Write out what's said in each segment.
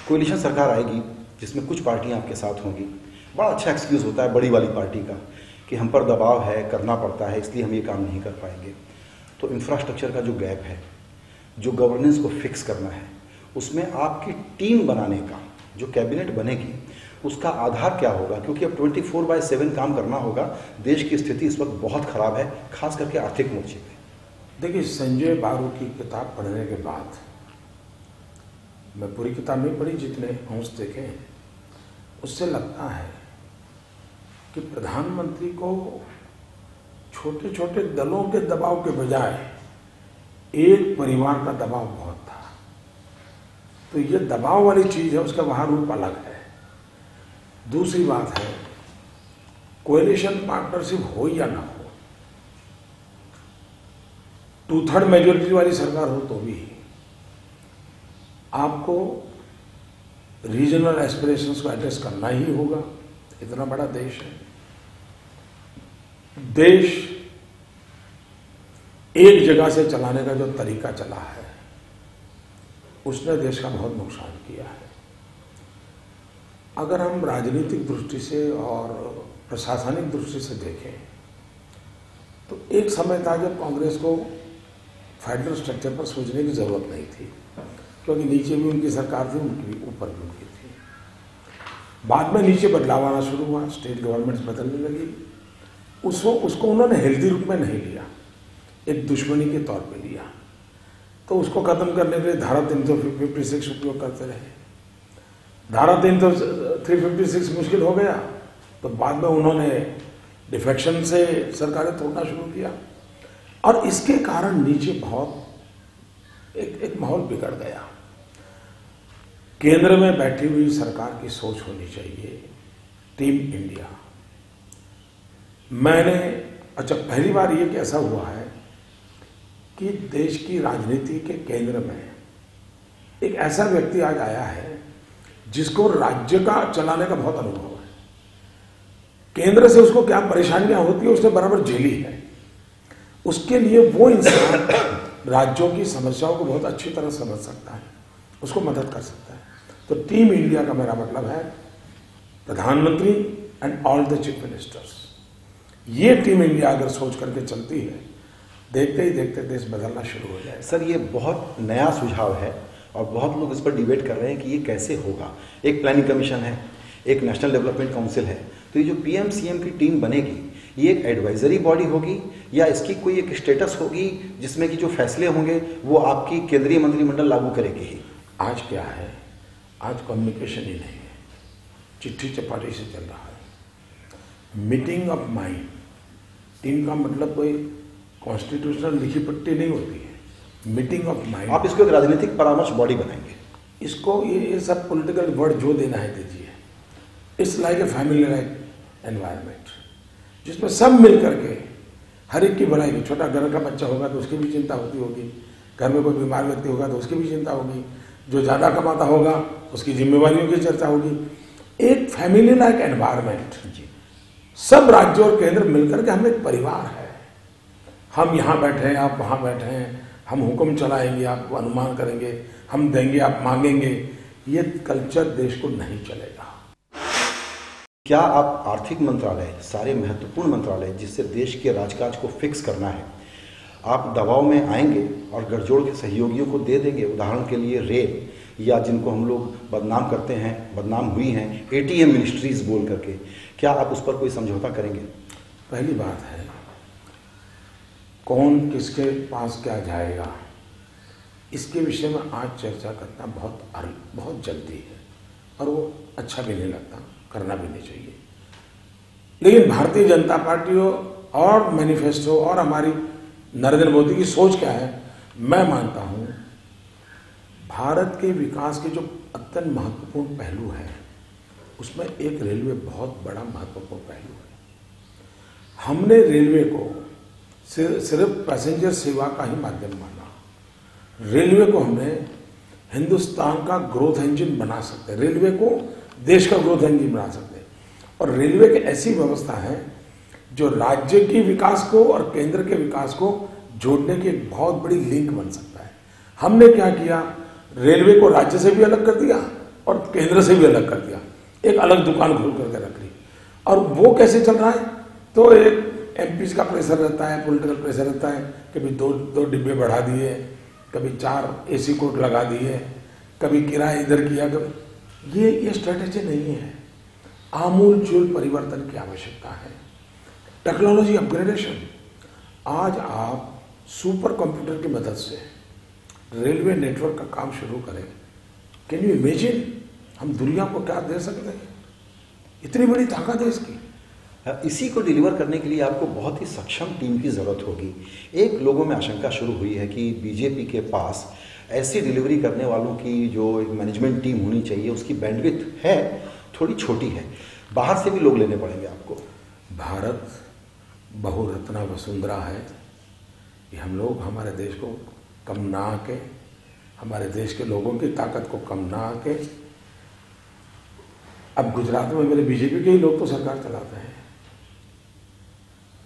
कोalition सरकार आएगी जिसमें कुछ पार्टियां आपके साथ होंगी। बड़ा अच्छा एक्सक्यूज़ होता है बड़ी वाली पार्टी का कि हम पर दबाव है, करना पड़ता है, इसलिए हम ये काम नहीं कर पाएंगे। तो इंफ्रास्ट्रक्चर का जो गैप है, जो गवर्नेंस को फिक्स करना है, उसमें आपकी टीम बनाने का जो कैबिनेट बनेगी उसका आधार क्या होगा? क्योंकि अब 24/7 काम करना होगा। देश की स्थिति इस वक्त बहुत खराब है, खास करके आर्थिक मोर्चे पे। देखिए, संजय बारू की किताब पढ़ने के बाद, मैं पूरी किताब नहीं पढ़ी, जितने अंश देखे उससे लगता है कि प्रधानमंत्री को छोटे छोटे दलों के दबाव के बजाय एक परिवार का दबाव बहुत था। तो ये दबाव वाली चीज है, उसका वहां रूप अलग है। दूसरी बात है, कोएलिशन पार्टनरशिप हो या ना हो, 2/3 मेजोरिटी वाली सरकार हो तो भी आपको रीजनल एस्पिरेशंस को एड्रेस करना ही होगा। इतना बड़ा देश है, देश एक जगह से चलाने का जो तरीका चला है उसने देश का बहुत नुकसान किया है। अगर हम राजनीतिक दृष्टि से और प्रशासनिक दृष्टि से देखें तो एक समय था जब कांग्रेस को फेडरल स्ट्रक्चर पर सोचने की जरूरत नहीं थी, क्योंकि नीचे भी उनकी सरकार थी, उनकी ऊपर भी उनकी थी। बाद में नीचे बदलाव आना शुरू हुआ, स्टेट गवर्नमेंट्स बदलने लगी। उसको उन्होंने हेल्दी रूप में नहीं लिया, एक दुश्मनी के तौर पे लिया। तो उसको खत्म करने के लिए धारा 356 उपयोग करते रहे। धारा 356 मुश्किल हो गया तो बाद में उन्होंने डिफेक्शन से सरकारें तोड़ना शुरू किया, और इसके कारण नीचे बहुत एक माहौल बिगड़ गया। केंद्र में बैठी हुई सरकार की सोच होनी चाहिए टीम इंडिया। पहली बार ये कैसा हुआ है कि देश की राजनीति के केंद्र में एक ऐसा व्यक्ति आज आया है जिसको राज्य का चलाने का बहुत अनुभव है। केंद्र से उसको क्या परेशानियां होती है उसने बराबर झेली है। उसके लिए वो इंसान राज्यों की समस्याओं को बहुत अच्छी तरह समझ सकता है, उसको मदद कर सकता है। तो टीम इंडिया का मेरा मतलब है प्रधानमंत्री and all the chief ministers. ये टीम इंडिया अगर सोच करके चलती है, देखते ही देखते देश बदलना शुरू हो जाए। सर, ये बहुत नया सुझाव है और बहुत लोग इस पर डिबेट कर रहे हैं कि ये कैसे होगा। एक प्लानिंग कमीशन है, एक नेशनल डेवलपमेंट काउंसिल है, तो ये जो पीएम सीएम की टीम बनेगी ये एक एडवाइजरी बॉडी होगी या इसकी कोई एक स्टेटस होगी जिसमें कि जो फैसले होंगे वो आपकी केंद्रीय मंत्रिमंडल लागू करेगी ही? आज क्या है, आज कम्युनिकेशन ही नहीं है, चिट्ठी चपाटी से चल रहा है। मीटिंग ऑफ माइंड, टीम का मतलब कोई कॉन्स्टिट्यूशनल लिखी पट्टी नहीं होती है, मीटिंग ऑफ माइंड। आप इसको एक राजनीतिक परामर्श बॉडी बनाएंगे? इसको ये सब पॉलिटिकल वर्ड जो देना है दीजिए। It's like a family like environment जिसमें सब मिल करके हर एक की भलाई की। छोटा घर का बच्चा होगा तो उसकी भी चिंता होती होगी, घर में कोई बीमार व्यक्ति होगा तो उसकी भी चिंता होगी, जो ज़्यादा कमाता होगा उसकी जिम्मेवारियों की चर्चा होगी। एक फैमिली लाइक एनवायरमेंट, सब राज्य और केंद्र मिलकर के हम एक परिवार है। हम यहाँ बैठे हैं, आप वहाँ बैठे हैं, हम हुक्म चलाएंगे, आप अनुमान करेंगे, हम देंगे, आप मांगेंगे। ये कल्चर देश को नहीं चलेगा। क्या आप आर्थिक मंत्रालय, सारे महत्वपूर्ण मंत्रालय जिससे देश के राजकाज को फिक्स करना है, आप दबाव में आएंगे और गठजोड़ के सहयोगियों को दे देंगे? उदाहरण के लिए रेल, या जिनको हम लोग बदनाम करते हैं, बदनाम हुई हैं एटीएम मिनिस्ट्रीज बोल करके, क्या आप उस पर कोई समझौता करेंगे? पहली बात है, कौन किसके पास क्या जाएगा इसके विषय में आज चर्चा करना बहुत जल्दी है और वो अच्छा भी नहीं लगता, करना भी नहीं चाहिए। लेकिन भारतीय जनता पार्टी और मैनिफेस्टो और हमारी नरेंद्र मोदी की सोच क्या है, मैं मानता हूं भारत के विकास के जो अत्यंत महत्वपूर्ण पहलू है उसमें एक रेलवे बहुत बड़ा महत्वपूर्ण पहलू है। हमने रेलवे को सिर्फ पैसेंजर सेवा का ही माध्यम माना। रेलवे को हमने हिंदुस्तान का ग्रोथ इंजन बना सकते हैं, रेलवे को देश का ग्रोथ इंजन बना सकते हैं। और रेलवे की ऐसी व्यवस्था है जो राज्य के विकास को और केंद्र के विकास को जोड़ने की एक बहुत बड़ी लिंक बन सकता है। हमने क्या किया, रेलवे को राज्य से भी अलग कर दिया और केंद्र से भी अलग कर दिया, एक अलग दुकान खोल करके रख ली। और वो कैसे चल रहा है? तो एक एमपी का प्रेशर रहता है, पॉलिटिकल प्रेशर रहता है, कभी दो डिब्बे बढ़ा दिए, कभी 4 एसी कोर्ट लगा दिए, कभी किराया इधर किया, कभी ये स्ट्रेटेजी नहीं है। आमूल चूल परिवर्तन की आवश्यकता है। टेक्नोलॉजी अपग्रेडेशन, आज आप सुपर कंप्यूटर की मदद से रेलवे नेटवर्क का काम शुरू करें। कैन यू इमेजिन हम दुनिया को क्या दे सकते हैं? इतनी बड़ी ताकत है इसकी। इसी को डिलीवर करने के लिए आपको बहुत ही सक्षम टीम की ज़रूरत होगी। एक लोगों में आशंका शुरू हुई है कि बीजेपी के पास ऐसी डिलीवरी करने वालों की जो एक मैनेजमेंट टीम होनी चाहिए उसकी बैंडविड्थ है, थोड़ी छोटी है, बाहर से भी लोग लेने पड़ेंगे आपको। भारत बहुरत्ना वसुंधरा है, ये हम लोग हमारे देश को कम ना आके, हमारे देश के लोगों की ताकत को कम ना आके। अब गुजरात में मेरे बीजेपी के ही लोग तो सरकार चलाते हैं।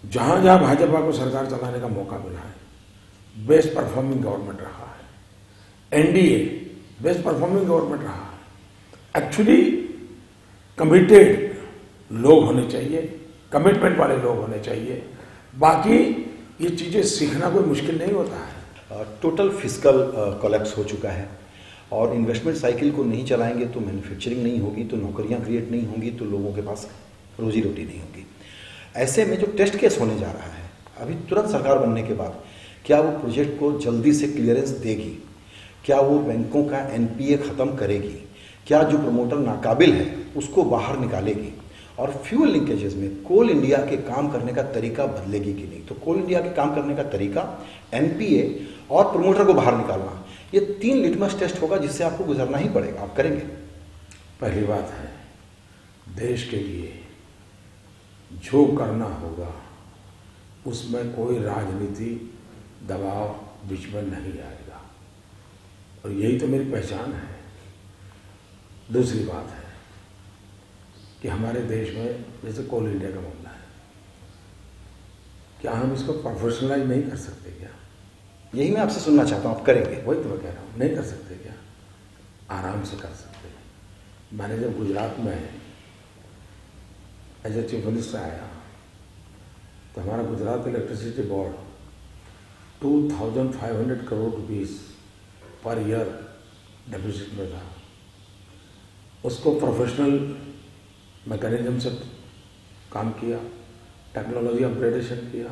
जहां जहां भाजपा को सरकार चलाने का मौका मिला है, बेस्ट परफॉर्मिंग गवर्नमेंट रहा है। एनडीए बेस्ट परफॉर्मिंग गवर्नमेंट रहा है। एक्चुअली कमिटेड लोग होने चाहिए, कमिटमेंट वाले लोग होने चाहिए। बाकी ये चीजें सीखना कोई मुश्किल नहीं होता है। टोटल फिस्कल कोलैप्स हो चुका है और इन्वेस्टमेंट साइकिल को नहीं चलाएंगे तो मैन्युफैक्चरिंग नहीं होगी, तो नौकरियां क्रिएट नहीं होंगी, तो लोगों के पास रोजी रोटी नहीं होगी। ऐसे में जो टेस्ट केस होने जा रहा है अभी तुरंत सरकार बनने के बाद, क्या वो प्रोजेक्ट को जल्दी से क्लियरेंस देगी? क्या वो बैंकों का एनपीए ख़त्म करेगी? क्या जो प्रमोटर नाकाबिल है उसको बाहर निकालेगी? और फ्यूल लिंकेजेस में कोल इंडिया के काम करने का तरीका बदलेगी कि नहीं? तो कोल इंडिया के काम करने का तरीका, एनपीए और प्रमोटर को बाहर निकालना, ये 3 लिटमस टेस्ट होगा जिससे आपको गुजरना ही पड़ेगा। आप करेंगे? पहली बात है, देश के लिए जो करना होगा उसमें कोई राजनीति दबाव बीच में नहीं आएगा, और यही तो मेरी पहचान है। दूसरी बात है कि हमारे देश में जैसे कोल इंडिया का मामला है, क्या हम इसको प्रोफेशनलाइज नहीं कर सकते क्या? यही मैं आपसे सुनना चाहता हूँ, आप करेंगे? वही तो मैं कह रहा हूँ, नहीं कर सकते क्या? आराम से कर सकते हैं। मैंने जब गुजरात में एज ए चीफ मिनिस्टर आया तो हमारा Gujarat electricity board 2500 crore rupees per year deficit में था। उसको प्रोफेशनल मैकेनिज्म से काम किया, टेक्नोलॉजी अपग्रेडेशन किया,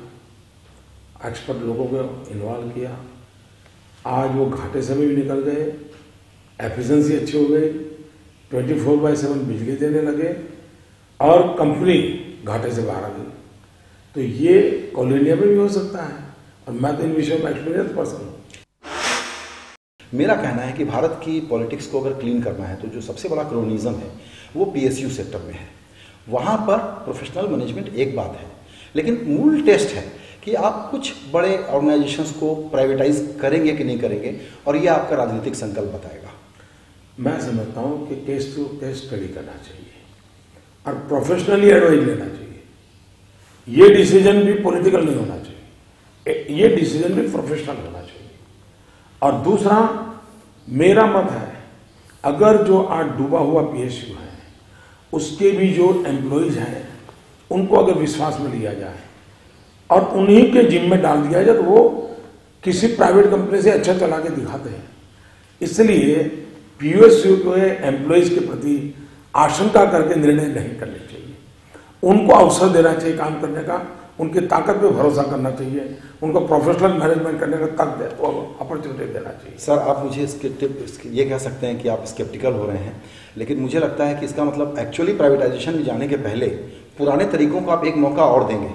एक्सपर्ट लोगों को इन्वॉल्व किया। आज वो घाटे से भी निकल गए, एफिशिएंसी अच्छी हो गई, 24/7 बिजली देने लगे और कंपनी घाटे से बाहर आ गई। तो ये कोल इंडिया में भी हो सकता है, और मैं तो इन विषयों में एक्सपीरियंस पर्सन हूँ। मेरा कहना है कि भारत की पॉलिटिक्स को अगर क्लीन करना है तो जो सबसे बड़ा क्रोनिज्म है वो पीएसयू सेक्टर में है। वहाँ पर प्रोफेशनल मैनेजमेंट एक बात है, लेकिन मूल टेस्ट है कि आप कुछ बड़े ऑर्गेनाइजेशंस को प्राइवेटाइज करेंगे कि नहीं करेंगे, और ये आपका राजनीतिक संकल्प बताएगा। मैं समझता हूँ कि केस टू केस स्टडी करना चाहिए और प्रोफेशनली एडवाइस लेना चाहिए। ये डिसीजन भी पॉलिटिकल नहीं होना चाहिए, ये डिसीजन भी प्रोफेशनल होना चाहिए। और दूसरा मेरा मत है, अगर जो आज डूबा हुआ पीएसयू है उसके भी जो एम्प्लॉइज हैं उनको अगर विश्वास में लिया जाए और उन्हीं के जिम्मे में डाल दिया जाए तो वो किसी प्राइवेट कंपनी से अच्छा चला के दिखाते हैं। इसलिए पीएसयू के एम्प्लॉइज के प्रति आशंका करके निर्णय नहीं करने चाहिए। उनको अवसर देना चाहिए काम करने का, उनकी ताकत पे भरोसा करना चाहिए, उनको प्रोफेशनल मैनेजमेंट करने का अपॉर्चुनिटी देना चाहिए। सर, आप मुझे ये कह सकते हैं कि आप स्केप्टिकल हो रहे हैं, लेकिन मुझे लगता है कि इसका मतलब एक्चुअली प्राइवेटाइजेशन में जाने के पहले पुराने तरीकों को आप एक मौका और देंगे।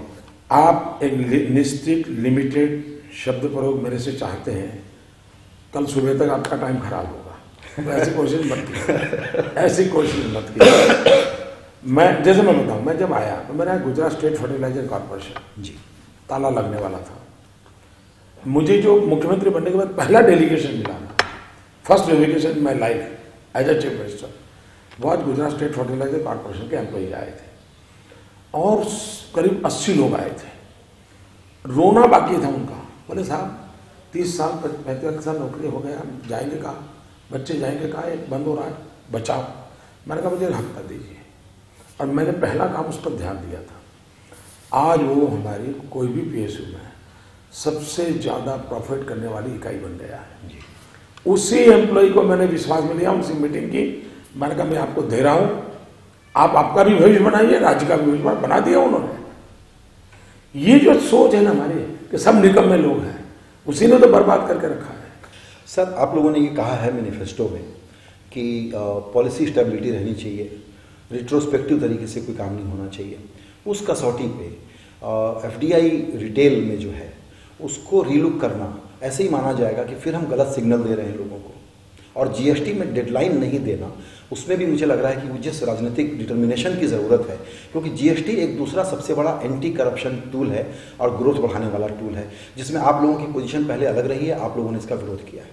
आप एक निश्चित लिमिटेड शब्द प्रयोग मेरे से चाहते हैं, कल सुबह तक आपका टाइम खराब होगा, तो ऐसी कोशिश मत कीजिए, ऐसी कोशिश मत कीजिए। मैं जैसे मैं बताऊं, मैं जब आया तो मेरा गुजरात स्टेट फर्टिलाइजर कॉर्पोरेशन जी ताला लगने वाला था। मुझे जो मुख्यमंत्री बनने के बाद पहला डेलीगेशन मिला, first delegation my life as a chief minister, वो आज गुजरात स्टेट फर्टिलाइजर कॉर्पोरेशन के एम्प्लॉई आए थे और करीब 80 लोग आए थे। रोना बाकी था उनका। बोले साहब 30 साल 35 साल नौकरी हो गया, हम जाएंगे कहाँ, बच्चे जाएंगे कहाँ, एक बंद हो रहा है, बचाओ। मैंने कहा मुझे हफ्ता दीजिए, और मैंने पहला काम उस पर ध्यान दिया था। आज वो हमारी कोई भी PSU में सबसे ज़्यादा प्रॉफिट करने वाली इकाई बन गया है। उसी एम्प्लॉय को मैंने विश्वास में लिया, उसी मीटिंग की, मैंने कहा मैं आपको दे रहा हूँ, आप आपका भी भविष्य बनाइए, राज्य का भी भविष्य बना दिया उन्होंने। ये जो सोच है ना हमारी कि सब निकम्मे लोग हैं, उसी ने तो बर्बाद करके रखा है। सर, आप लोगों ने ये कहा है मैनिफेस्टो में कि पॉलिसी स्टेबिलिटी रहनी चाहिए, रिट्रोस्पेक्टिव तरीके से कोई काम नहीं होना चाहिए। उस कसौटी पे FDI रिटेल में जो है उसको रीलुक करना ऐसे ही माना जाएगा कि फिर हम गलत सिग्नल दे रहे हैं लोगों को। और GST में डेडलाइन नहीं देना, उसमें भी मुझे लग रहा है कि जिस राजनीतिक डिटर्मिनेशन की ज़रूरत है, क्योंकि GST एक दूसरा सबसे बड़ा एंटी करप्शन टूल है और ग्रोथ बढ़ाने वाला टूल है, जिसमें आप लोगों की पोजीशन पहले अलग रही है, आप लोगों ने इसका विरोध किया है।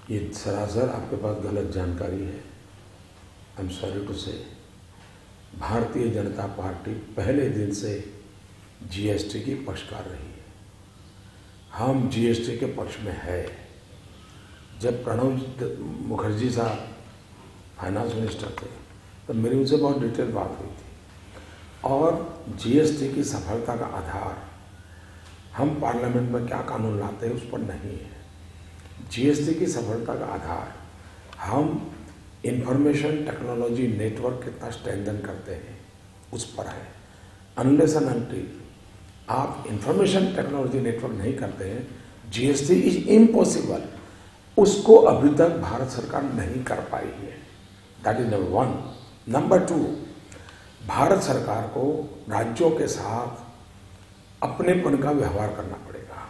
ये सरासर आपके पास गलत जानकारी है। आई एम सॉरी टू से, भारतीय जनता पार्टी पहले दिन से GST की पक्षकार रही है। हम GST के पक्ष में है। जब प्रणब मुखर्जी साहब फाइनेंस मिनिस्टर थे तब मेरी उनसे बहुत डिटेल बात हुई थी। और GST की सफलता का आधार हम पार्लियामेंट में क्या कानून लाते हैं उस पर नहीं है। GST की सफलता का आधार हम इंफॉर्मेशन टेक्नोलॉजी नेटवर्क कितना स्ट्रेंथन करते हैं उस पर है। अनलेस एंड अनटिल आप इंफॉर्मेशन टेक्नोलॉजी नेटवर्क नहीं करते हैं, GST इज इम्पॉसिबल। उसको अभी तक भारत सरकार नहीं कर पाई है। That is number 1। Number 2, Bharat सरकार को राज्यों के साथ अपनेपन का व्यवहार करना पड़ेगा,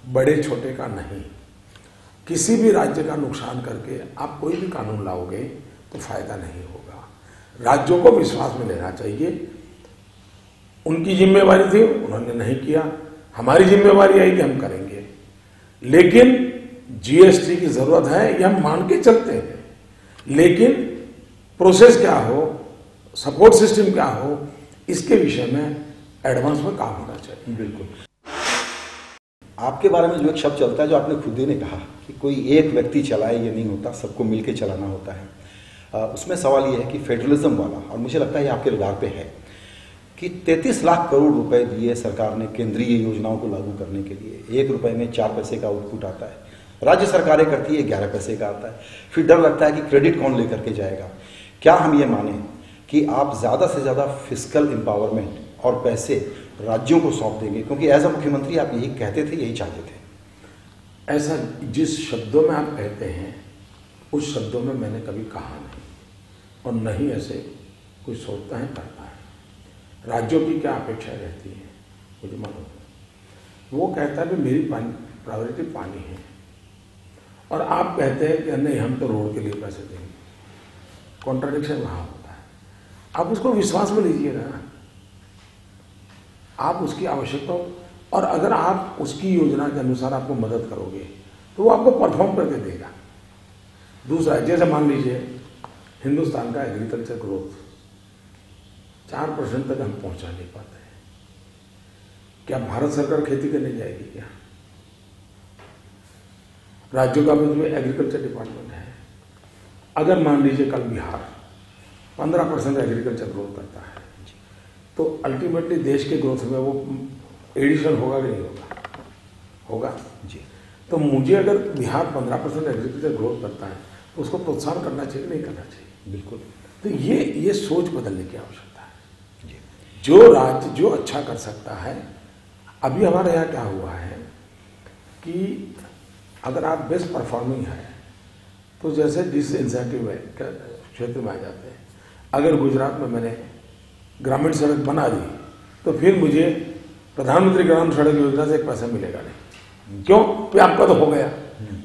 बड़े छोटे का नहीं। किसी भी राज्य का नुकसान करके आप कोई भी कानून लाओगे तो फायदा नहीं होगा। राज्यों को विश्वास में लेना चाहिए। उनकी जिम्मेवारी थी, उन्होंने नहीं किया। हमारी जिम्मेवारी है कि हम करेंगे, लेकिन GST की जरूरत है ये हम मान के चलते हैं, लेकिन प्रोसेस क्या हो, सपोर्ट सिस्टम क्या हो, इसके विषय में एडवांस में काम होना चाहिए। बिल्कुल। आपके बारे में जो एक शब्द चलता है, जो आपने खुद ही ने कहा कि कोई एक व्यक्ति चलाए ये नहीं होता, सबको मिलके चलाना होता है। उसमें सवाल ये है कि फेडरलिज्म वाला, और मुझे लगता है ये आपके रडार पे है कि 33 लाख करोड़ रुपए दिए सरकार ने केंद्रीय योजनाओं को लागू करने के लिए। 1 रुपए में 4 पैसे का आउटपुट आता है, राज्य सरकारें करती है 11 पैसे का आता है। फिर डर लगता है कि क्रेडिट कौन लेकर के जाएगा। क्या हम ये माने कि आप ज़्यादा से ज़्यादा फिस्कल एम्पावरमेंट और पैसे राज्यों को सौंप देंगे, क्योंकि एज अ मुख्यमंत्री आप यही कहते थे, यही चाहते थे? ऐसा जिस शब्दों में आप कहते हैं उस शब्दों में मैंने कभी कहा नहीं, और नहीं ऐसे कुछ सोचता है करता है। राज्यों की क्या अपेक्षा रहती है मुझे मालूम है। वो कहता है कि मेरी प्रायोरिटी पानी है, और आप कहते हैं कि नहीं हम तो रोड के लिए पैसे देंगे। कॉन्ट्राडिक्शन वहाँ होता है। आप उसको विश्वास में लीजिएगा ना, आप उसकी आवश्यकता, और अगर आप उसकी योजना के अनुसार आपको मदद करोगे तो वो आपको परफॉर्म करके देगा। दूसरा, जैसे मान लीजिए हिंदुस्तान का एग्रीकल्चर ग्रोथ 4% तक हम पहुंचा नहीं पाते हैं। क्या भारत सरकार खेती करने जाएगी क्या? राज्यों का भी एग्रीकल्चर डिपार्टमेंट है। अगर मान लीजिए कल बिहार 15% एग्रीकल्चर ग्रोथ करता है, तो अल्टीमेटली देश के ग्रोथ में वो एडिशन होगा कि नहीं होगा? होगा जी। तो मुझे अगर बिहार 15% एग्रीकल्चर ग्रोथ करता है तो उसको प्रोत्साहन करना चाहिए, नहीं करना चाहिए? बिल्कुल। तो ये सोच बदलने की आवश्यकता है जी। जो राज्य जो अच्छा कर सकता है, अभी हमारे यहाँ क्या हुआ है कि अगर आप बेस्ट परफॉर्मिंग है तो जैसे डिसइंसेंटिव क्षेत्र में आ जाते हैं। अगर गुजरात में मैंने ग्रामीण सड़क बना दी तो फिर मुझे प्रधानमंत्री ग्रामीण सड़क योजना से 1 पैसा मिलेगा नहीं। क्यों? तो आपका तो हो गया।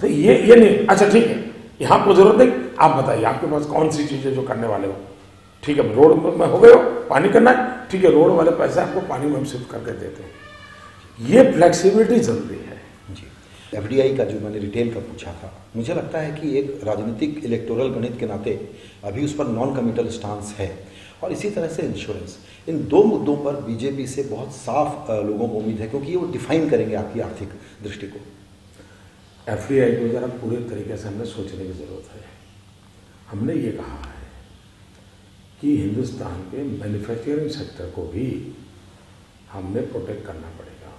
तो ये नहीं। अच्छा ठीक है, यहाँ आपको जरूरत नहीं, आप बताइए आपके पास कौन सी चीजें जो करने वाले हो। ठीक है, रोड में हो गए हो, पानी करना है, ठीक है, रोड वाले पैसे आपको पानी में शिफ्ट करके देते हैं। ये फ्लेक्सिबिलिटी जरूरी है जी। FDI का जो मैंने रिटेल का पूछा था, मुझे लगता है कि एक राजनीतिक इलेक्टोरल गणित के नाते अभी उस पर नॉन कमिटल स्टांस है, और इसी तरह से इंश्योरेंस। इन 2 मुद्दों पर बीजेपी से बहुत साफ लोगों को उम्मीद है, क्योंकि ये वो डिफाइन करेंगे आपकी आर्थिक दृष्टि को। FDI को जरा पूरे तरीके से हमें सोचने की जरूरत है। हमने ये कहा है कि हिंदुस्तान के मैन्युफैक्चरिंग सेक्टर को भी हमने प्रोटेक्ट करना पड़ेगा।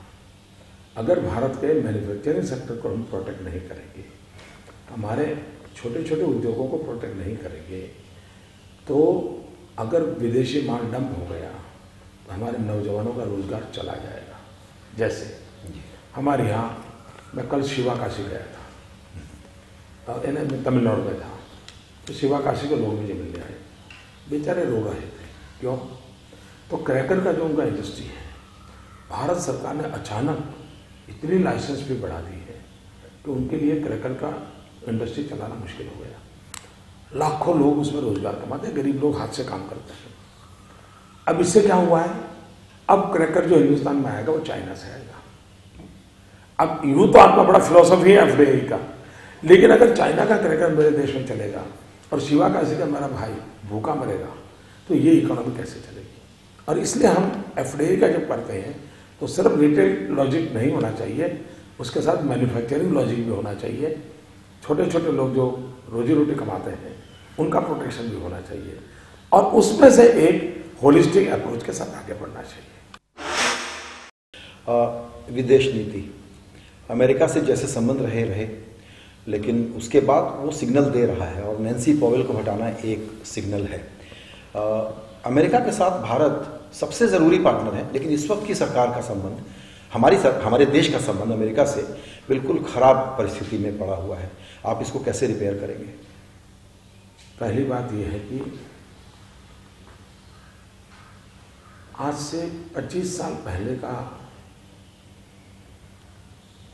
अगर भारत के मैन्युफैक्चरिंग सेक्टर को हम प्रोटेक्ट नहीं करेंगे, हमारे छोटे छोटे उद्योगों को प्रोटेक्ट नहीं करेंगे, तो अगर विदेशी माल डंप हो गया तो हमारे नौजवानों का रोजगार चला जाएगा। जैसे हमारे यहाँ, मैं कल शिवाकाशी गया था और मैं तमिलनाडु में था, तो शिवाकाशी के लोग मुझे मिलने आए, बेचारे रो रहे थे। क्यों? तो क्रैकर का जो उनका इंडस्ट्री है, भारत सरकार ने अचानक इतनी लाइसेंस भी बढ़ा दी है कि उनके लिए क्रैकर का इंडस्ट्री चलाना मुश्किल हो गया। लाखों लोग उसमें रोजगार कमाते हैं, गरीब लोग हाथ से काम करते हैं। अब इससे क्या हुआ है, अब क्रैकर जो हिंदुस्तान में आएगा वो चाइना से आएगा। अब यूं तो आपका बड़ा फिलॉसफी है एफडीआई का, लेकिन अगर चाइना का क्रैकर मेरे देश में चलेगा और शिवाकाशी का मेरा भाई भूखा मरेगा, तो ये इकोनॉमी कैसे चलेगी? और इसलिए हम एफडीआई का जब करते हैं तो सिर्फ रिटेल लॉजिक नहीं होना चाहिए, उसके साथ मैन्युफैक्चरिंग लॉजिक भी होना चाहिए। छोटे छोटे लोग जो रोजी रोटी कमाते हैं उनका प्रोटेक्शन भी होना चाहिए, और उसमें से एक होलिस्टिक अप्रोच के साथ आगे बढ़ना चाहिए। विदेश नीति, अमेरिका से जैसे संबंध रहे, लेकिन उसके बाद वो सिग्नल दे रहा है, और नैन्सी पॉवेल को हटाना एक सिग्नल है। अमेरिका के साथ भारत सबसे ज़रूरी पार्टनर है, लेकिन इस वक्त की सरकार का संबंध, हमारे देश का संबंध अमेरिका से बिल्कुल खराब परिस्थिति में पड़ा हुआ है। आप इसको कैसे रिपेयर करेंगे? पहली बात यह है कि आज से 25 साल पहले का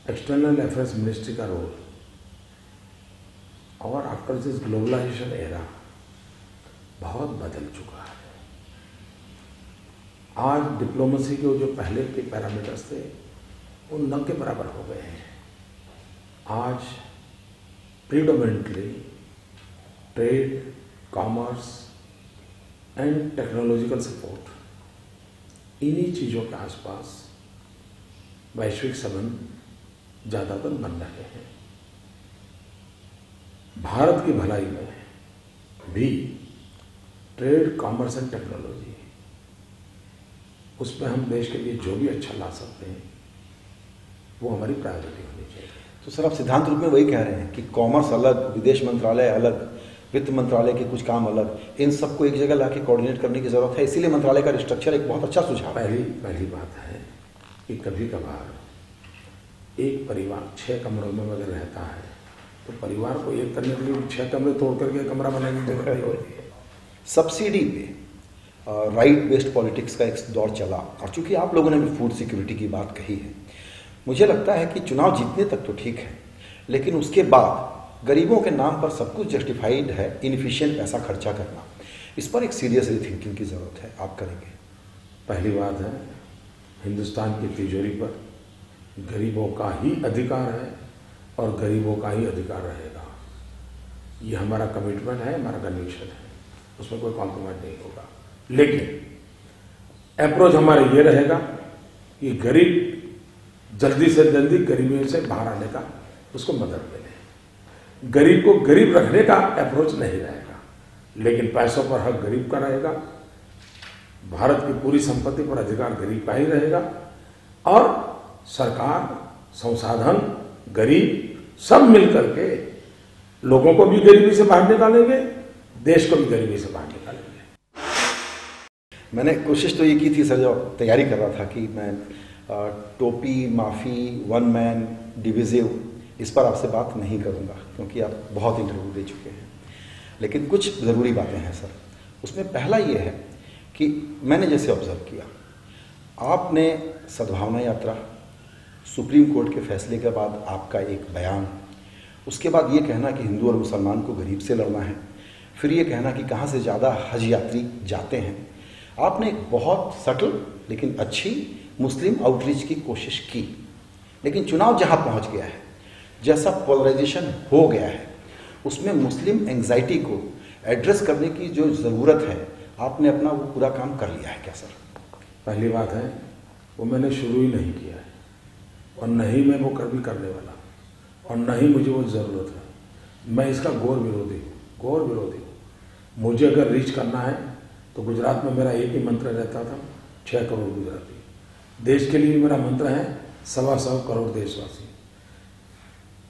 एक्सटर्नल अफेयर्स मिनिस्ट्री का रोल और आफ्टर दिस ग्लोबलाइजेशन एरा बहुत बदल चुका है। आज डिप्लोमेसी के जो पहले के पैरामीटर्स थे वो न के बराबर हो गए हैं। आज predominantly trade, commerce and technological support, इन्हीं चीज़ों के आसपास वैश्विक संबंध ज़्यादातर बन रहे हैं। भारत की भलाई में भी ट्रेड, कॉमर्स एंड टेक्नोलॉजी, उसमें हम देश के लिए जो भी अच्छा ला सकते हैं वो हमारी प्रायोरिटी होनी चाहिए। तो सर, आप सिद्धांत रूप में वही कह रहे हैं कि कॉमर्स अलग, विदेश मंत्रालय अलग, वित्त मंत्रालय के कुछ काम अलग, इन सबको एक जगह लाके कोऑर्डिनेट करने की जरूरत है, इसीलिए मंत्रालय का रिस्ट्रक्चर एक बहुत अच्छा सुझाव है। पहली बात है कि कभी कभार एक परिवार 6 कमरों में अगर रहता है तो परिवार को एक करने के लिए 6 कमरे तोड़ करके कमरा बनाने की जरूरत नहीं होती है। सब्सिडी पे राइट बेस्ड पॉलिटिक्स का एक दौर चला, और चूंकि आप लोगों ने भी फूड सिक्योरिटी की बात कही है, मुझे लगता है कि चुनाव जीतने तक तो ठीक है, लेकिन उसके बाद गरीबों के नाम पर सब कुछ जस्टिफाइड है, इनफिशिएंट पैसा खर्चा करना, इस पर एक सीरियस थिंकिंग की जरूरत है। आप करेंगे? पहली बात है, हिंदुस्तान की तिजोरी पर गरीबों का ही अधिकार है और गरीबों का ही अधिकार रहेगा। ये हमारा कमिटमेंट है, हमारा कन्विक्शन है, उसमें कोई कॉम्प्रोमाइज नहीं होगा। लेकिन अप्रोच हमारा ये रहेगा कि गरीब जल्दी से जल्दी गरीबी से बाहर आने का उसको मदद मिले। गरीब को गरीब रखने का अप्रोच नहीं रहेगा, लेकिन पैसों पर हक गरीब का रहेगा, भारत की पूरी संपत्ति पर अधिकार गरीब का ही रहेगा, और सरकार, संसाधन, गरीब सब मिलकर के लोगों को भी गरीबी से बाहर निकालेंगे, देश को भी गरीबी से बाहर निकालेंगे। मैंने कोशिश तो ये की थी सर, जब तैयारी कर रहा था, कि मैं टोपी, माफ़ी, वन मैन डिविजिव, इस पर आपसे बात नहीं करूंगा, क्योंकि आप बहुत इंटरव्यू दे चुके हैं। लेकिन कुछ ज़रूरी बातें हैं सर। उसमें पहला ये है कि मैंने जैसे ऑब्जर्व किया, आपने सद्भावना यात्रा, सुप्रीम कोर्ट के फैसले के बाद आपका एक बयान, उसके बाद ये कहना कि हिंदू और मुसलमान को गरीब से लड़ना है, फिर ये कहना कि कहाँ से ज़्यादा हज यात्री जाते हैं, आपने एक बहुत सटल लेकिन अच्छी मुस्लिम आउटरीच की कोशिश की। लेकिन चुनाव जहाँ पहुँच गया है, जैसा पोलराइजेशन हो गया है, उसमें मुस्लिम एंग्जाइटी को एड्रेस करने की जो ज़रूरत है, आपने अपना वो पूरा काम कर लिया है क्या सर? पहली बात है, वो मैंने शुरू ही नहीं किया है, और न ही मैं वो कभी करने वाला, और न ही मुझे वो ज़रूरत है। मैं इसका घोर विरोधी हूँ। मुझे अगर रीच करना है तो गुजरात में मेरा एक ही मंत्र रहता था, 6 करोड़ गुजराती। देश के लिए मेरा मंत्र है 125 करोड़ देशवासी।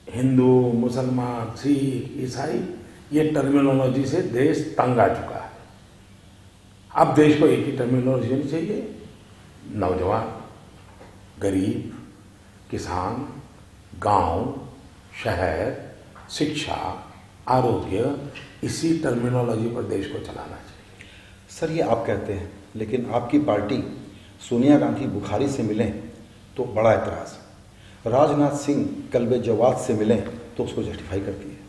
हिंदू, मुसलमान, सिख, ईसाई, ये टर्मिनोलॉजी से देश तंग आ चुका है। अब देश को एक ही टर्मिनोलॉजी होनी चाहिए। नौजवान, गरीब, किसान, गांव, शहर, शिक्षा, आरोग्य, इसी टर्मिनोलॉजी पर देश को चलाना चाहिए। सर, ये आप कहते हैं, लेकिन आपकी पार्टी सोनिया गांधी बुखारी से मिलें तो बड़ा एतराज़, राजनाथ सिंह कल्बे जवाद से मिलें तो उसको जस्टिफाई करती है।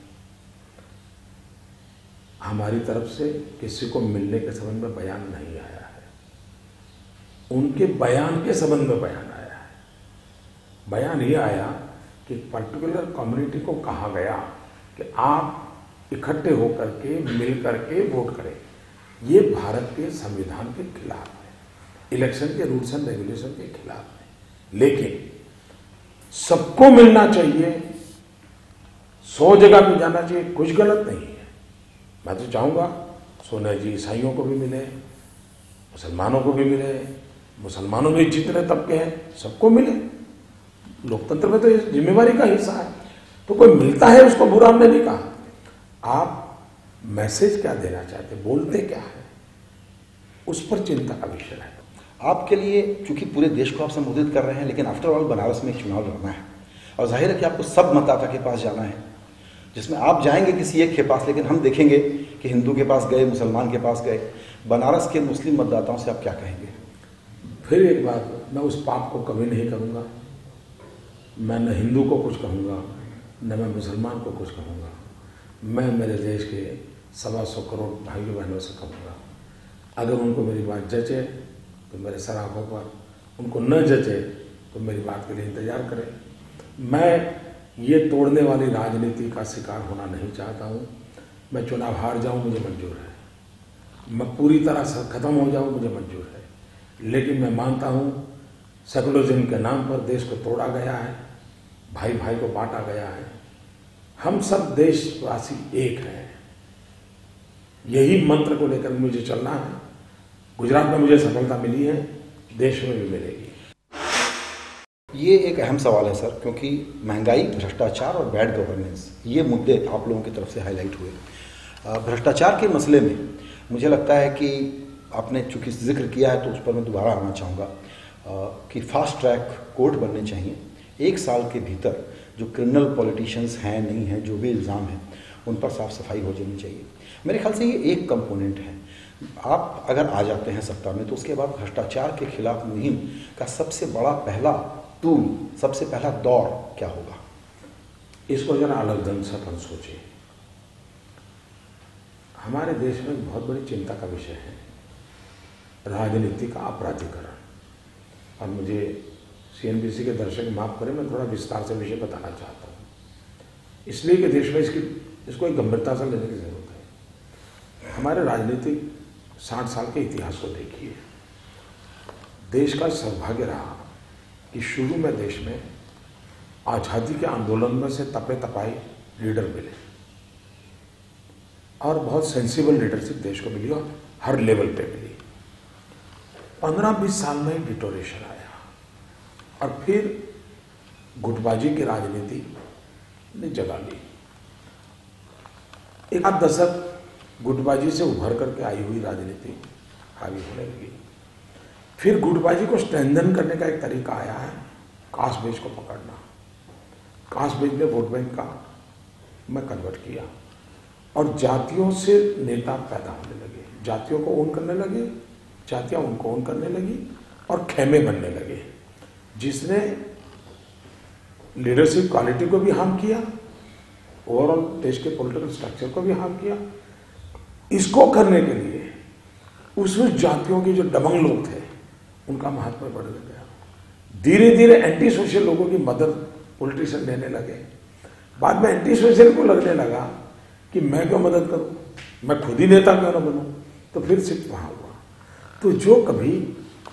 हमारी तरफ से किसी को मिलने के संबंध में बयान नहीं आया है, उनके बयान के संबंध में बयान आया है। बयान ये आया कि पर्टिकुलर कम्युनिटी को कहा गया कि आप इकट्ठे होकर के मिल करके वोट करें। ये भारत के संविधान के खिलाफ है, इलेक्शन के रूल्स एंड रेगुलेशन के खिलाफ है। लेकिन सबको मिलना चाहिए, 100 जगह पे जाना चाहिए, कुछ गलत नहीं है। मैं तो चाहूंगा सोनिया जी ईसाइयों को भी मिले, मुसलमानों को भी मिले, मुसलमानों में जितने तबके हैं सबको मिले। लोकतंत्र में तो ये जिम्मेवारी का हिस्सा है। तो कोई मिलता है उसको बुरा हमने नहीं कहा। आप मैसेज क्या देना चाहते, बोलते क्या है, उस पर चिंता का विषय है। आपके लिए चूंकि पूरे देश को आप संबोधित कर रहे हैं, लेकिन आफ्टर ऑल बनारस में एक चुनाव लड़ना है और जाहिर है कि आपको सब मतदाता के पास जाना है, जिसमें आप जाएंगे किसी एक के पास, लेकिन हम देखेंगे कि हिंदू के पास गए, मुसलमान के पास गए। बनारस के मुस्लिम मतदाताओं से आप क्या कहेंगे? फिर एक बात, मैं उस पाप को कभी नहीं करूंगा। मैं न हिंदू को कुछ कहूंगा, न मैं मुसलमान को कुछ कहूंगा। मैं मेरे देश के 125 करोड़ भाइयों बहनों से कहूंगा, अगर उनको मेरी बात जचे तो मेरे सराहों पर, उनको न जचे तो मेरी बात के लिए इंतजार करें। मैं ये तोड़ने वाली राजनीति का शिकार होना नहीं चाहता हूँ। मैं चुनाव हार जाऊँ मुझे मंजूर है, मैं पूरी तरह से खत्म हो जाऊँ मुझे मंजूर है, लेकिन मैं मानता हूँ सेकुलरिज्म के नाम पर देश को तोड़ा गया है, भाई भाई को बांटा गया है। हम सब देशवासी एक हैं, यही मंत्र को लेकर मुझे चलना है। गुजरात में मुझे सफलता मिली है, देश में भी मिलेगी। ये एक अहम सवाल है सर, क्योंकि महंगाई, भ्रष्टाचार और बैड गवर्नेंस, ये मुद्दे आप लोगों की तरफ से हाईलाइट हुए। भ्रष्टाचार के मसले में मुझे लगता है कि आपने चूंकि जिक्र किया है तो उस पर मैं दोबारा आना चाहूँगा कि फास्ट ट्रैक कोर्ट बनने चाहिए। 1 साल के भीतर जो क्रिमिनल पॉलिटिशियंस हैं, नहीं हैं, जो भी इल्ज़ाम हैं उन पर साफ सफाई हो जानी चाहिए। मेरे ख्याल से ये एक कंपोनेंट है। आप अगर आ जाते हैं सत्ता में तो उसके बाद भ्रष्टाचार के खिलाफ मुहिम का सबसे बड़ा पहला टूल, सबसे पहला दौर क्या होगा? इसको जरा अलग ढंग से अपन सोचें। हमारे देश में बहुत बड़ी चिंता का विषय है राजनीति का अपराधीकरण। और मुझे CNBC के दर्शक माफ करें, मैं थोड़ा विस्तार से विषय बताना चाहता हूँ, इसलिए कि देश में इसको एक गंभीरता से लेने की जरूरत है। हमारे राजनीतिक 60 साल के इतिहास को देखिए। देश का सौभाग्य रहा कि शुरू में देश में आज़ादी के आंदोलन में से तपे तपाई लीडर मिले और बहुत सेंसिबल लीडरशिप देश को मिली और हर लेवल पे मिली। 15-20 साल में डिटोरेशन आया और फिर गुटबाजी की राजनीति ने जगह ली। एक आध दशक गुटबाजी से उभर करके आई हुई राजनीति हावी होने लगी। फिर गुटबाजी को स्ट्रेंथन करने का एक तरीका आया है कास्ट बेस को पकड़ना। कास्ट बेस ने वोट बैंक का में कन्वर्ट किया और जातियों से नेता पैदा होने लगे, जातियों को ओन करने लगे, जातियां उनको ओन करने लगी और खेमे बनने लगे, जिसने लीडरशिप क्वालिटी को भी हार्म किया, ओवरऑल देश के पॉलिटिकल स्ट्रक्चर को भी हार्म किया। इसको करने के लिए उस जातियों के जो दबंग लोग थे उनका महत्व बढ़ गया। धीरे धीरे एंटी सोशल लोगों की मदद पॉलिटिशियन लेने लगे। बाद में एंटी सोशल को लगने लगा कि मैं क्यों मदद करूं, मैं खुद ही नेता क्यों ना बनूं, तो फिर सिर्फ वहां हुआ। तो जो कभी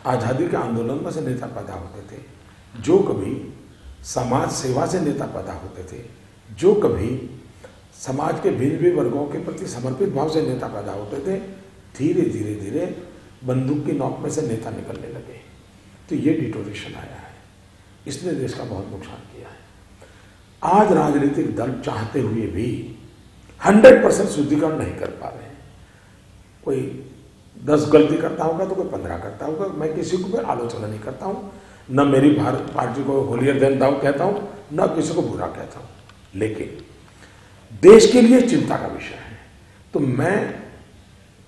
आज़ादी के आंदोलन में से नेता पैदा होते थे, जो कभी समाज सेवा से नेता पैदा होते थे, जो कभी समाज के भिन्न भिन्न वर्गों के प्रति समर्पित भाव से नेता पैदा होते थे, धीरे धीरे धीरे बंदूक की नोक में से नेता निकलने लगे। तो ये डिटोरेशन आया है, इसने देश का बहुत नुकसान किया है। आज राजनीतिक दल चाहते हुए भी 100% शुद्धिकरण नहीं कर पा रहे हैं। कोई 10 गलती करता होगा तो कोई 15 करता होगा। मैं किसी को भी आलोचना नहीं करता हूँ, न मेरी भारत पार्टी को होलियर देन दाऊ कहता हूँ, न किसी को बुरा कहता हूँ, लेकिन देश के लिए चिंता का विषय है। तो मैं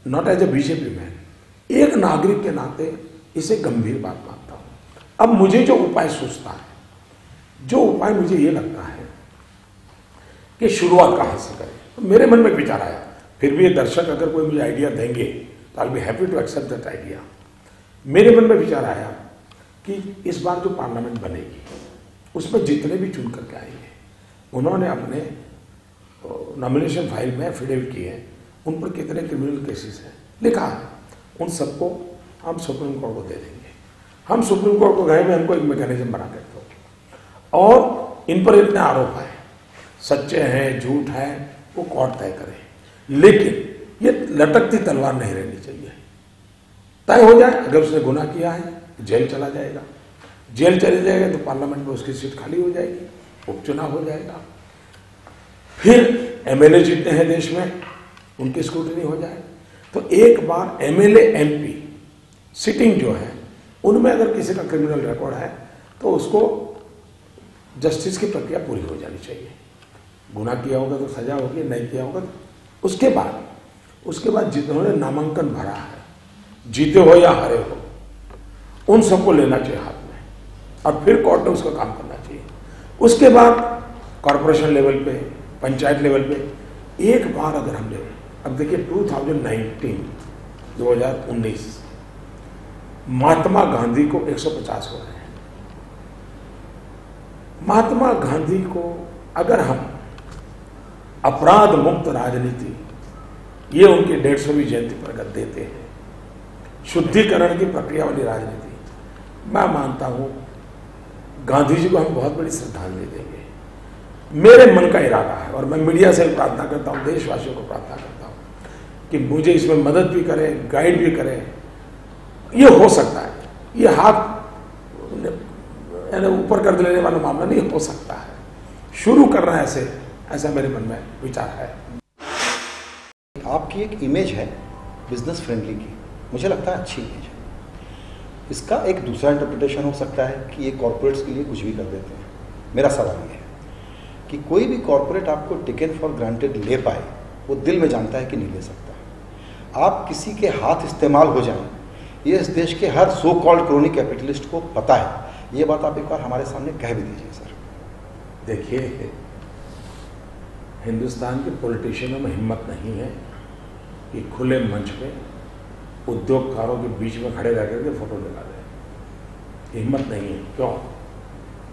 not as a BJP man, एक नागरिक के नाते इसे गंभीर बात मानता हूँ। अब मुझे जो उपाय सोचता है, जो उपाय मुझे ये लगता है कि शुरुआत कहाँ से करें, तो मेरे मन में विचार आया। फिर भी ये दर्शक अगर कोई मुझे आइडिया देंगे तो I be happy to accept that idea. मेरे मन में विचार आया कि इस बार जो पार्लियामेंट बनेगी उसमें जितने भी चुन करके आएंगे, उन्होंने अपने नॉमिनेशन फाइल में एफिडेविट किए हैं, उन पर कितने क्रिमिनल केसेस हैं लिखा है, उन सबको हम सुप्रीम कोर्ट को दे देंगे। हम सुप्रीम कोर्ट को गए में हमको एक मैकेनिज्म बना के दो और इन पर इतने आरोप हैं, सच्चे हैं झूठ है, वो कोर्ट तय करे। लेकिन ये लटकती तलवार नहीं रहनी चाहिए। तय हो जाए अगर उसने गुनाह किया है जेल चला जाएगा, जेल चले जाएगा तो पार्लियामेंट में उसकी सीट खाली हो जाएगी, उपचुनाव हो जाएगा, फिर एमएलए जीतते हैं देश में, उनकी स्क्रूटनी हो जाए। तो एक बार एमएलए एमपी सिटिंग जो है उनमें अगर किसी का क्रिमिनल रिकॉर्ड है तो उसको जस्टिस की प्रक्रिया पूरी हो जानी चाहिए। गुनाह किया होगा तो सजा होगी, नहीं किया होगा तो उसके बाद जिन्होंने नामांकन भरा है, जीते हो या हारे हो, उन सबको लेना चाहिए हाथ में और फिर कोर्ट में उसका काम करना चाहिए। उसके बाद कॉर्पोरेशन लेवल पे, पंचायत लेवल पे एक बार अगर हमने, अब देखिए 2019 महात्मा गांधी को 150 हो रहे हैं। महात्मा गांधी को अगर हम अपराध मुक्त राजनीति, ये उनकी 150वीं जयंती पर अगर देते हैं, शुद्धिकरण की प्रक्रिया वाली राजनीति, मैं मानता हूं गांधी जी को हम बहुत बड़ी श्रद्धांजलि देंगे। मेरे मन का इरादा है और मैं मीडिया से प्रार्थना करता हूं, देशवासियों को प्रार्थना करता हूं कि मुझे इसमें मदद भी करें, गाइड भी करें। ये हो सकता है, ये हाथ ऊपर कर लेने वाला मामला नहीं हो सकता है, शुरू करना है ऐसा मेरे मन में विचार है। आपकी एक इमेज है बिजनेस फ्रेंडली की, मुझे लगता है अच्छी इमेज है। इसका एक दूसरा इंटरप्रिटेशन हो सकता है कि ये कॉर्पोरेट्स के लिए कुछ भी कर देते हैं। मेरा सवाल ये है कि कोई भी कॉर्पोरेट आपको टेकन फॉर ग्रांटेड ले पाए, वो दिल में जानता है कि नहीं ले सकता। आप किसी के हाथ इस्तेमाल हो जाएं, ये इस देश के हर सो कॉल्ड क्रोनी कैपिटलिस्ट को पता है। ये बात आप एक बार हमारे सामने कह भी दीजिए सर। देखिए, हिंदुस्तान के पॉलिटिशियनों में हिम्मत नहीं है कि खुले मंच पे उद्योगकारों के बीच में खड़े रह करके फोटो निकाले। हिम्मत नहीं है। क्यों?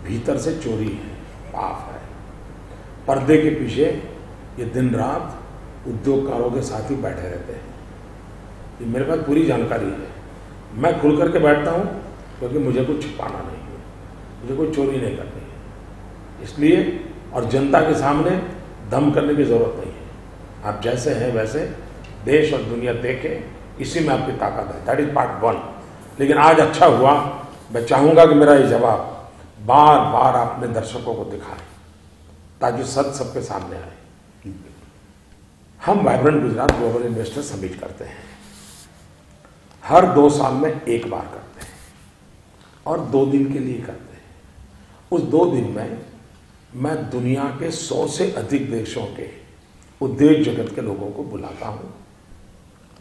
भीतर से चोरी है, पाप है। पर्दे के पीछे ये दिन रात उद्योगकारों के साथ ही बैठे रहते हैं। ये मेरे पास पूरी जानकारी है। मैं खुल करके बैठता हूँ क्योंकि मुझे कुछ छुपाना नहीं है, मुझे कोई चोरी नहीं करनी है। इसलिए और जनता के सामने दम करने की जरूरत नहीं है। आप जैसे हैं वैसे देश और दुनिया देखे, इसी में आपकी ताकत है। That is part 1। लेकिन आज अच्छा हुआ, मैं चाहूंगा कि मेरा ये जवाब बार बार अपने दर्शकों को दिखाएं ताकि सच सबके सामने आए। हम vibrant Gujarat global investor summit करते हैं, हर 2 साल में एक बार करते हैं और 2 दिन के लिए करते हैं। उस 2 दिन में मैं दुनिया के 100 से अधिक देशों के उद्योग जगत के लोगों को बुलाता हूं,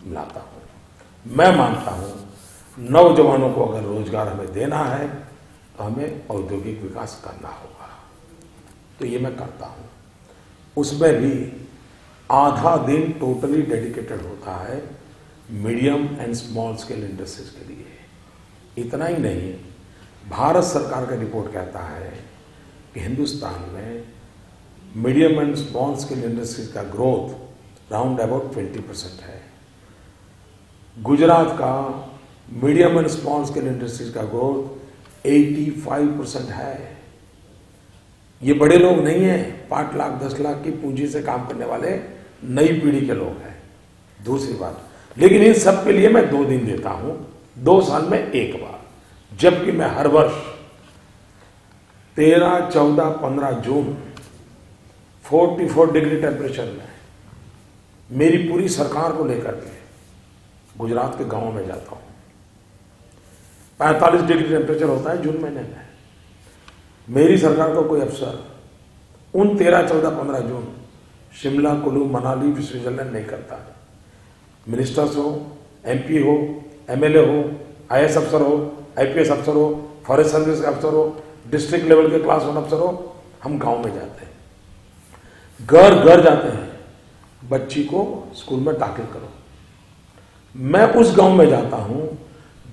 मिलाता हूं। मैं मानता हूं नौजवानों को अगर रोजगार हमें देना है तो हमें औद्योगिक विकास करना होगा। तो ये मैं करता हूं। उसमें भी आधा दिन टोटली डेडिकेटेड होता है medium and small scale industries के लिए। इतना ही नहीं, भारत सरकार का रिपोर्ट कहता है कि हिंदुस्तान में medium and small scale industries का ग्रोथ राउंड अबाउट 20% है। गुजरात का medium and small scale industries का ग्रोथ 85% है। ये बड़े लोग नहीं हैं, 5 लाख 10 लाख की पूंजी से काम करने वाले नई पीढ़ी के लोग हैं। दूसरी बात, लेकिन इन सब के लिए मैं 2 दिन देता हूं, 2 साल में एक बार, जबकि मैं हर वर्ष 13, 14, 15 जून 44 डिग्री टेम्परेचर में मेरी पूरी सरकार को लेकर के गुजरात के गांवों में जाता हूं। 45 डिग्री टेम्परेचर होता है जून महीने में। मेरी सरकार को कोई अफसर उन 13, 14, 15 जून शिमला, कुल्लू, मनाली, स्विट्जरलैंड नहीं करता है। मिनिस्टर्स हो, MP हो, MLA हो, IAS अफसर हो, IPS अफसर हो, फॉरेस्ट सर्विस के अफसर हो, डिस्ट्रिक्ट लेवल के क्लास 1 अफसर हो, हम गांव में जाते हैं, घर घर जाते हैं, बच्ची को स्कूल में दाखिल करो। मैं उस गांव में जाता हूं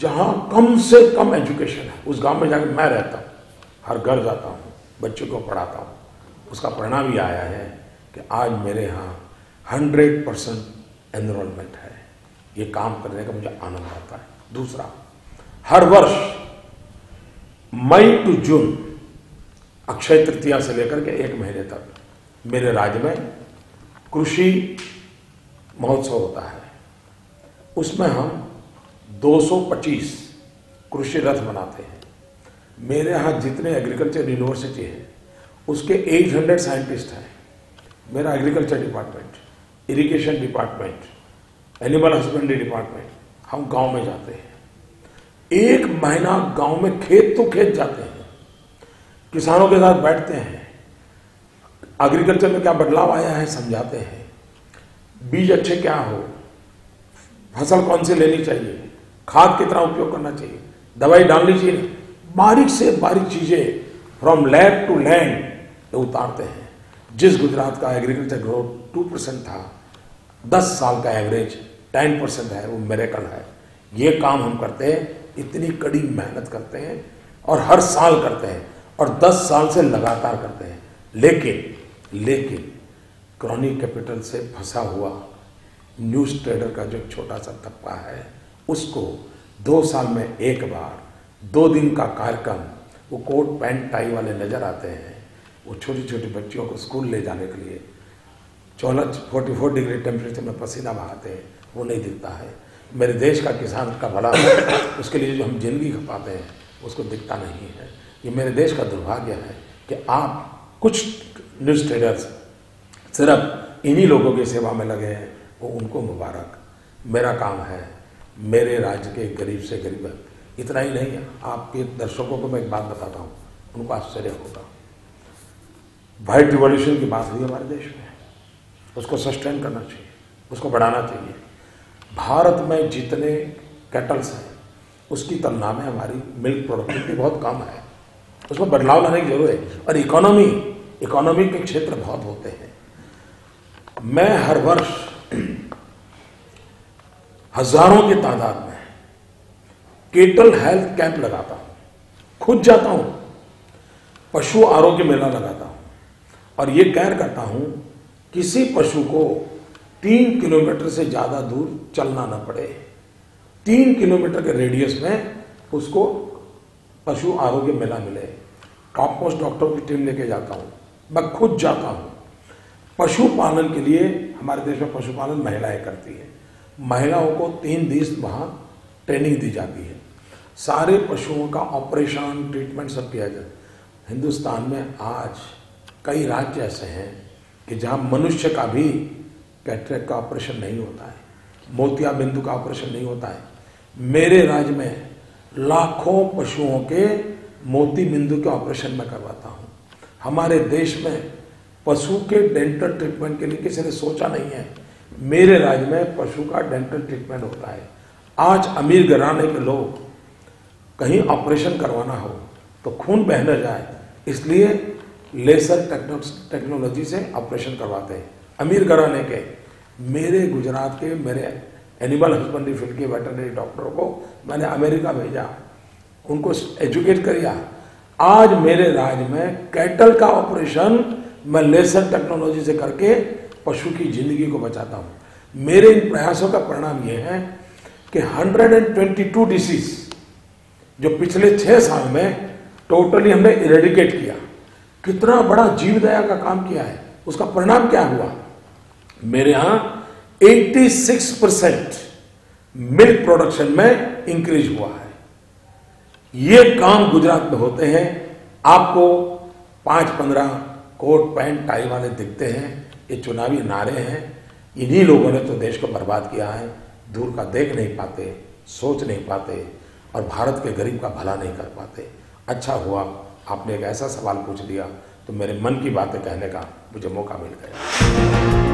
जहां कम से कम एजुकेशन है, उस गांव में जाकर मैं रहता हूं, हर घर जाता हूं, बच्चों को पढ़ाता हूं। उसका परिणाम ये आया है कि आज मेरे यहाँ 100% एनरोलमेंट है। ये काम करने का मुझे आनंद आता है। दूसरा, हर वर्ष मई टू जून, अक्षय तृतीया से लेकर के 1 महीने तक मेरे राज्य में कृषि महोत्सव होता है। उसमें हम 225 कृषि रथ बनाते हैं। मेरे यहाँ जितने एग्रीकल्चर यूनिवर्सिटी है उसके 800 साइंटिस्ट हैं। मेरा agriculture department, irrigation department, animal husbandry department, हम गांव में जाते हैं। 1 महीना गांव में खेत तो खेत जाते हैं, किसानों के साथ बैठते हैं, एग्रीकल्चर में क्या बदलाव आया है समझाते हैं, बीज अच्छे क्या हो, फसल कौन सी लेनी चाहिए, खाद कितना उपयोग करना चाहिए, दवाई डालनी चाहिए, बारीक से बारीक चीजें फ्रॉम लैब टू लैंड उतारते हैं। जिस गुजरात का एग्रीकल्चर ग्रोथ 2% था, 10 साल का एवरेज 10% है, वो मिरेकल है। ये काम हम करते हैं, इतनी कड़ी मेहनत करते हैं और हर साल करते हैं और 10 साल से लगातार करते हैं। लेकिन क्रॉनिक कैपिटल से फंसा हुआ न्यूज ट्रेडर का जो छोटा सा तबका है, उसको 2 साल में एक बार 2 दिन का कार्यक्रम, वो कोट पैंट टाई वाले नजर आते हैं, वो छोटी छोटी बच्चियों को स्कूल ले जाने के लिए 44 डिग्री टेम्परेचर में पसीना बहाते हैं, वो नहीं दिखता है। मेरे देश का किसान का भला उसके लिए जो हम जिंदगी खपाते हैं उसको दिखता नहीं है। ये मेरे देश का दुर्भाग्य है कि आप कुछ न्यूज ट्रेडर्स सिर्फ इन्हीं लोगों की सेवा में लगे हैं, वो उनको मुबारक। मेरा काम है मेरे राज्य के गरीब से गरीब, इतना ही नहीं है। आपके दर्शकों को मैं एक बात बताता हूँ, उनको आश्चर्य होगा। व्हाइट रिवॉल्यूशन की बात हुई हमारे देश में, उसको सस्टेन करना चाहिए, उसको बढ़ाना चाहिए। भारत में जितने कैटल्स हैं उसकी तुलना में हमारी मिल्क प्रोडक्टिविटी बहुत कम है, उसमें बदलाव लाने की जरूरत है। और इकोनॉमी के क्षेत्र बहुत होते हैं। मैं हर वर्ष हजारों की तादाद में केटल हेल्थ कैंप लगाता हूं, खुद जाता हूं, पशु आरोग्य मेला लगाता हूं और यह कह करता हूं किसी पशु को 3 किलोमीटर से ज्यादा दूर चलना ना पड़े। 3 किलोमीटर के रेडियस में उसको पशु आरोग्य मेला मिले। टॉप मोस्ट डॉक्टर की टीम लेके जाता हूं, मैं खुद जाता हूं। पशुपालन के लिए हमारे देश में पशुपालन महिलाएं करती है। महिलाओं को 3 दिन वहां ट्रेनिंग दी जाती है। सारे पशुओं का ऑपरेशन, ट्रीटमेंट सब किया जाता है। हिंदुस्तान में आज कई राज्य ऐसे हैं कि जहां मनुष्य का भी कैटरेक्ट का ऑपरेशन नहीं होता है, मोतिया बिंदु का ऑपरेशन नहीं होता है। मेरे राज्य में लाखों पशुओं के मोती बिंदु के ऑपरेशन में करवाता हूं। हमारे देश में पशु के डेंटल ट्रीटमेंट के लिए किसी ने सोचा नहीं है। मेरे राज्य में पशु का डेंटल ट्रीटमेंट होता है। आज अमीर घराने के लोग कहीं ऑपरेशन करवाना हो तो खून बह न जाए, इसलिए लेसर टेक्नोलॉजी से ऑपरेशन करवाते हैं अमीर घराने के। मेरे गुजरात के मेरे एनिमल हस्बेंड्री फील्ड के वेटरनरी डॉक्टरों को मैंने अमेरिका भेजा, उनको एजुकेट किया। आज मेरे राज्य में कैटल का ऑपरेशन मैं लेसर टेक्नोलॉजी से करके पशु की जिंदगी को बचाता हूं। मेरे इन प्रयासों का परिणाम यह है कि 122 डिसीज जो पिछले 6 साल में टोटली हमने इरेडिकेट किया, कितना बड़ा जीवदया का काम किया है। उसका परिणाम क्या हुआ? मेरे यहां 86% मिल्क प्रोडक्शन में इंक्रीज हुआ है। ये काम गुजरात में होते हैं। आपको 5-15 कोट पैंट टाई वाले दिखते हैं, ये चुनावी नारे हैं। इन्हीं लोगों ने तो देश को बर्बाद किया है। दूर का देख नहीं पाते, सोच नहीं पाते और भारत के गरीब का भला नहीं कर पाते। अच्छा हुआ आपने एक ऐसा सवाल पूछ दिया तो मेरे मन की बातें कहने का मुझे मौका मिल गया।